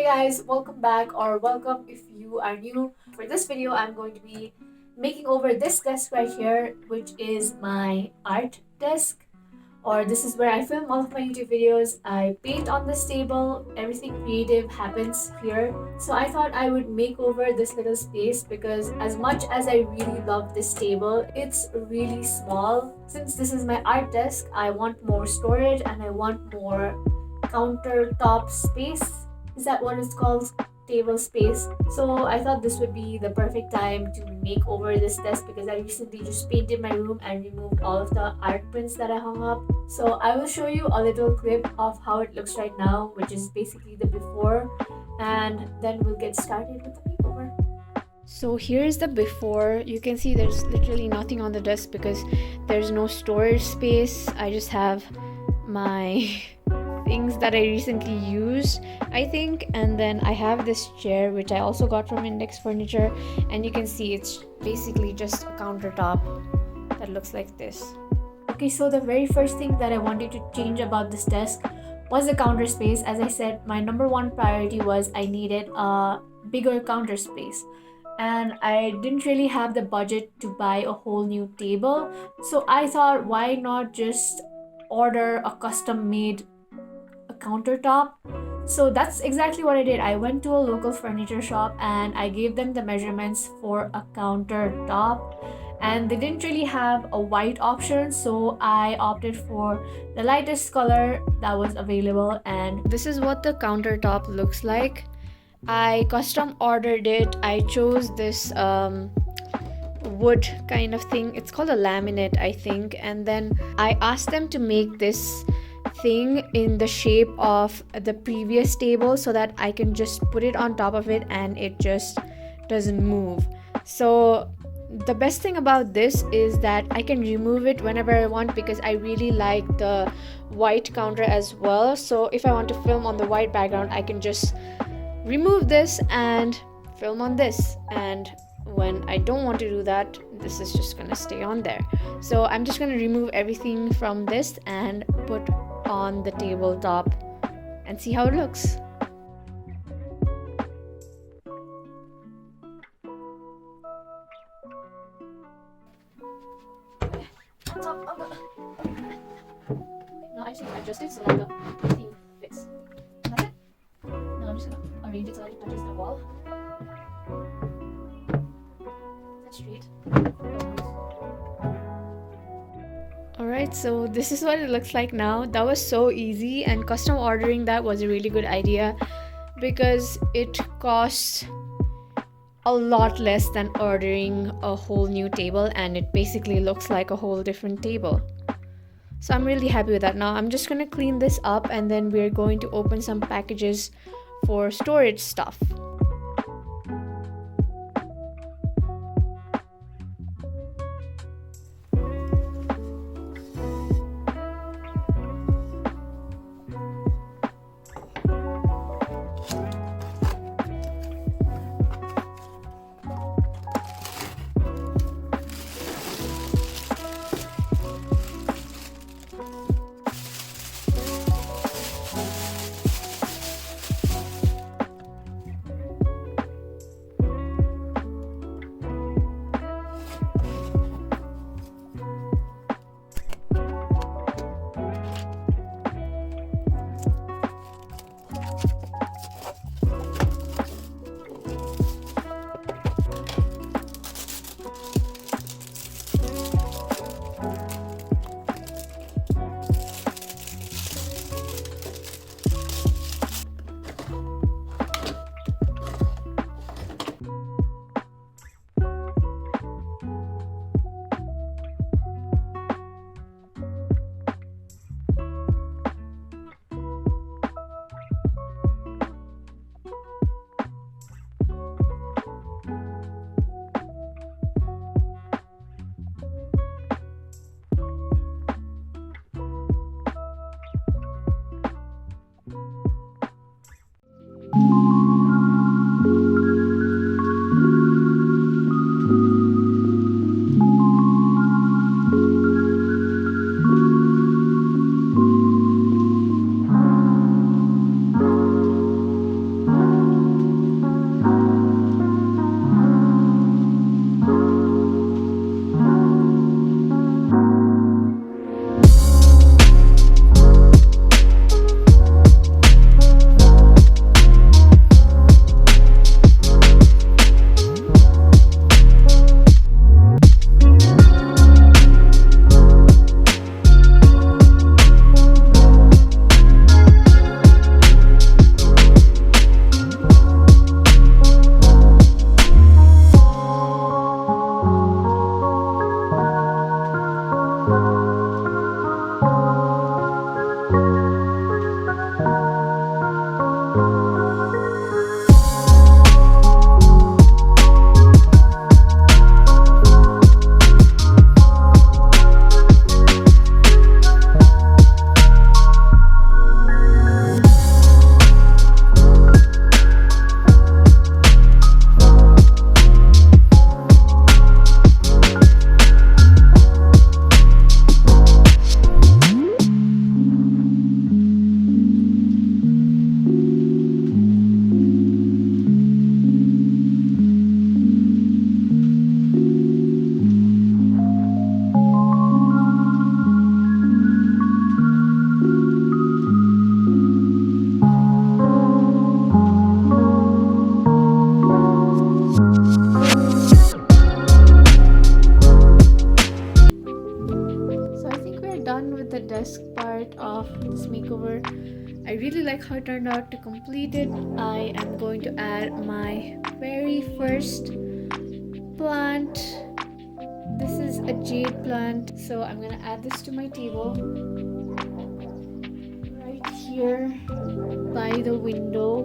Hey guys, welcome back or welcome if you are new. For this video, I'm going to be making over this desk right here, which is my art desk, or this is where I film all of my YouTube videos. I paint on this table, everything creative happens here. So I thought I would make over this little space because as much as I really love this table, it's really small. Since this is my art desk, I want more storage and I want more countertop space. Is that what it's called? Table space. So I thought this would be the perfect time to make over this desk because I recently just painted my room and removed all of the art prints that I hung up. So I will show you a little clip of how it looks right now, which is basically the before, and then we'll get started with the makeover. So here's the before. You can see there's literally nothing on the desk because there's no storage space. I just have my things that I recently used, I think, and then I have this chair which I also got from Index Furniture, and you can see it's basically just a countertop that looks like this. Okay, so the very first thing that I wanted to change about this desk was the counter space. As I said, my number one priority was I needed a bigger counter space, and I didn't really have the budget to buy a whole new table. So I thought, why not just order a custom made countertop? So that's exactly what I did. I went to a local furniture shop and I gave them the measurements for a countertop, and they didn't really have a white option, so I opted for the lightest color that was available. And This is what the countertop looks like. I custom ordered it. I chose this wood kind of thing. It's called a laminate, I think, and then I asked them to make this thing in the shape of the previous table so that I can just put it on top of it and it just doesn't move. So the best thing about this is that I can remove it whenever I want because I really like the white counter as well. So if I want to film on the white background, I can just remove this and film on this, and when I don't want to do that, this is just gonna stay on there. So I'm just gonna remove everything from this and put on the tabletop and see how it looks. now I should adjust it so that the thing fits. That's it. Now I'm just gonna arrange it so that it touches the wall. That's straight. Alright, so this is what it looks like now. That was so easy, and custom ordering that was a really good idea because it costs a lot less than ordering a whole new table, and it basically looks like a whole different table. So I'm really happy with that. Now I'm just gonna clean this up and then we're going to open some packages for storage stuff. desk part of this makeover. I really like how it turned out. To complete it, I am going to add my very first plant. This is a jade plant, so I'm gonna add this to my table right here by the window.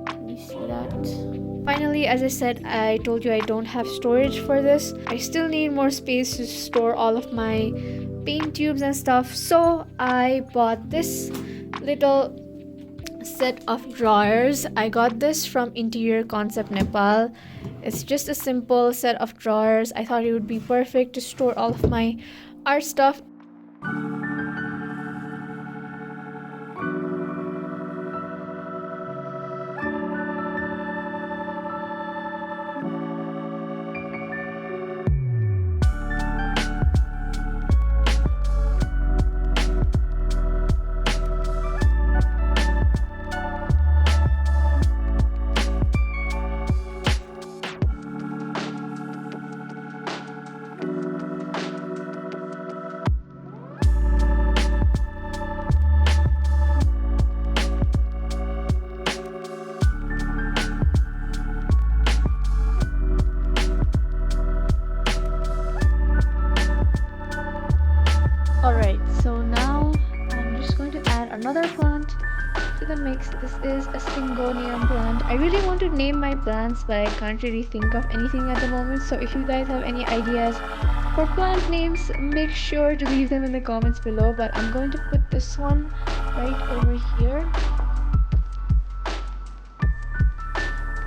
Can you see that? Finally, as I said, I told you I don't have storage for this. I still need more space to store all of my paint tubes and stuff, so I bought this little set of drawers. I got this from Interior Concept Nepal. It's just a simple set of drawers. I thought it would be perfect to store all of my art stuff. Alright, so now I'm just going to add another plant to the mix. This is a Syngonium plant. I really want to name my plants, but I can't really think of anything at the moment. So if you guys have any ideas for plant names, make sure to leave them in the comments below. But I'm going to put this one right over here.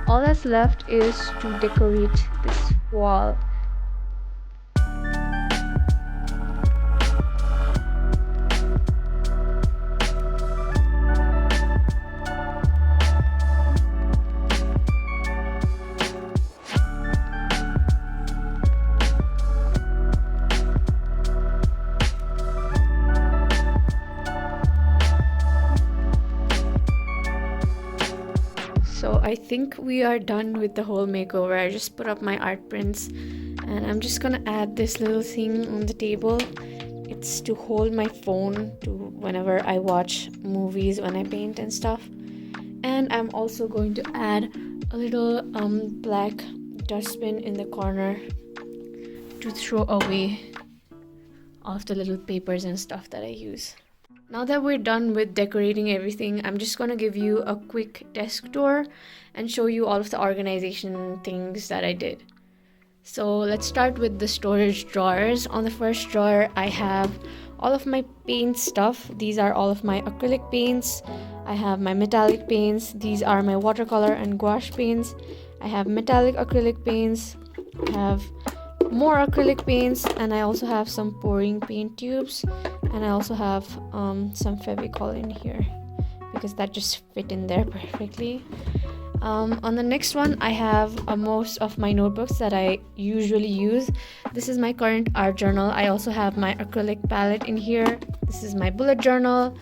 All that's left is to decorate this wall. So I think we are done with the whole makeover. I just put up my art prints and I'm just gonna add this little thing on the table. It's to hold my phone to whenever I watch movies, when I paint and stuff. And I'm also going to add a little black dustbin in the corner to throw away all of the little papers and stuff that I use. Now that we're done with decorating everything, I'm just gonna give you a quick desk tour and show you all of the organization things that I did. So let's start with the storage drawers. On the first drawer, I have all of my paint stuff. These are all of my acrylic paints. I have my metallic paints. These are my watercolor and gouache paints. I have metallic acrylic paints. I have more acrylic paints, and I also have some pouring paint tubes, and I also have some Fevicol in here because that just fit in there perfectly. On the next one, I have most of my notebooks that I usually use. This is my current art journal. I also have my acrylic palette in here. This is my bullet journal.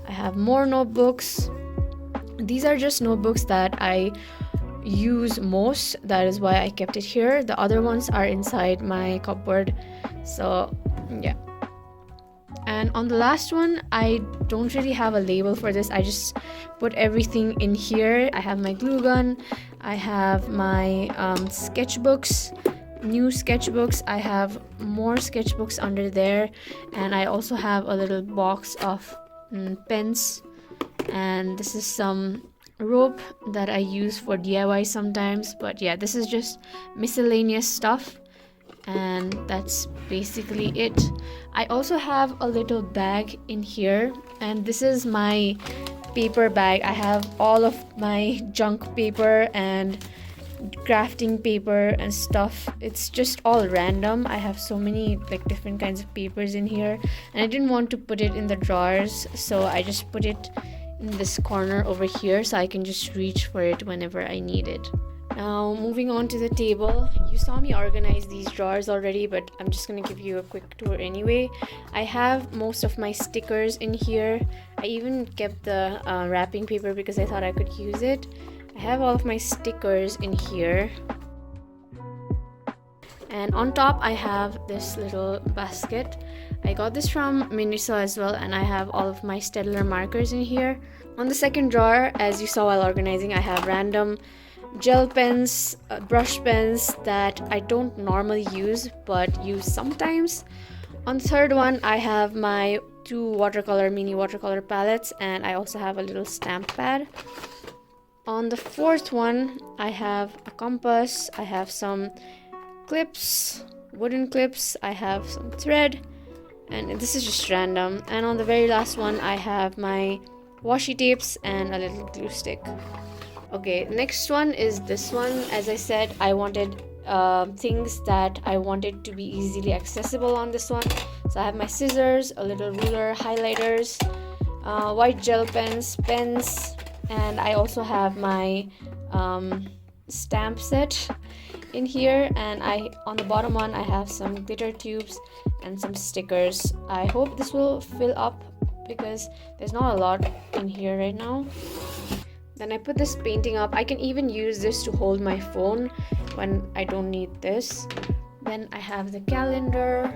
I have more notebooks. These are just notebooks that I use most. That is why I kept it here. The other ones are inside my cupboard. So yeah. And on the last one, I don't really have a label for this. I just put everything in here. I have my glue gun. I have my sketchbooks, new sketchbooks. I have more sketchbooks under there. And I also have a little box of pens. And this is some rope that I use for DIY sometimes. But yeah, this is just miscellaneous stuff. And that's basically it. I also have a little bag in here, and this is my paper bag. I have all of my junk paper and crafting paper and stuff. It's just all random. I have so many like different kinds of papers in here, and I didn't want to put it in the drawers, so I just put it in this corner over here so I can just reach for it whenever I need it. Now moving on to the table, you saw me organize these drawers already, but I'm just gonna give you a quick tour anyway. I have most of my stickers in here. I even kept the wrapping paper because I thought I could use it. I have all of my stickers in here. And on top I have this little basket. I got this from Miniso as well, and I have all of my Staedtler markers in here. On the second drawer, as you saw while organizing, I have random gel pens, brush pens that I don't normally use but use sometimes. On the third one, I have my two mini watercolor palettes, and I also have a little stamp pad. On the fourth one, I have a compass, I have some clips, wooden clips, I have some thread, and this is just random. And on the very last one, I have my washi tapes and a little glue stick. Okay, next one is this one. As I said, I wanted things that I wanted to be easily accessible on this one. So I have my scissors, a little ruler, highlighters, white gel pens, and I also have my stamp set in here. And on the bottom one, I have some glitter tubes and some stickers. I hope this will fill up because there's not a lot in here right now. Then I put this painting up. I can even use this to hold my phone when I don't need this. Then I have the calendar.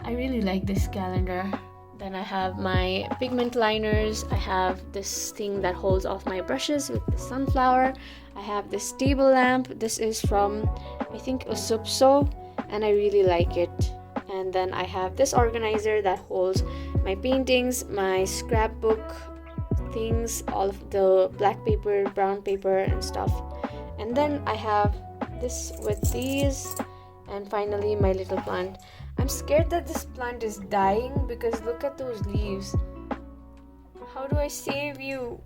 I really like this calendar. Then I have my pigment liners. I have this thing that holds off my brushes with the sunflower. I have this table lamp. This is from, I think, Usupso, and I really like it. And then I have this organizer that holds my paintings, my scrapbook things, all of the black paper, brown paper and stuff. And then I have this with these, and finally my little plant. I'm scared that this plant is dying because look at those leaves. How do I save you?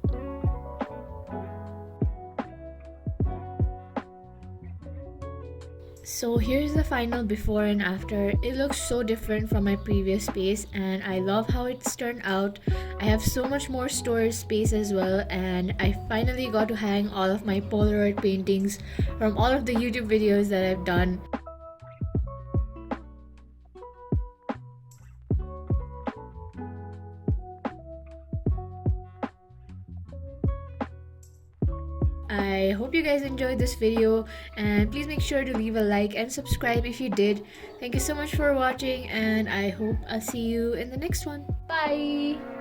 So here's the final before and after. It looks so different from my previous space and I love how it's turned out. I have so much more storage space as well, and I finally got to hang all of my Polaroid paintings from all of the YouTube videos that I've done. I hope you guys enjoyed this video, and please make sure to leave a like and subscribe if you did. Thank you so much for watching, and I hope I'll see you in the next one. Bye!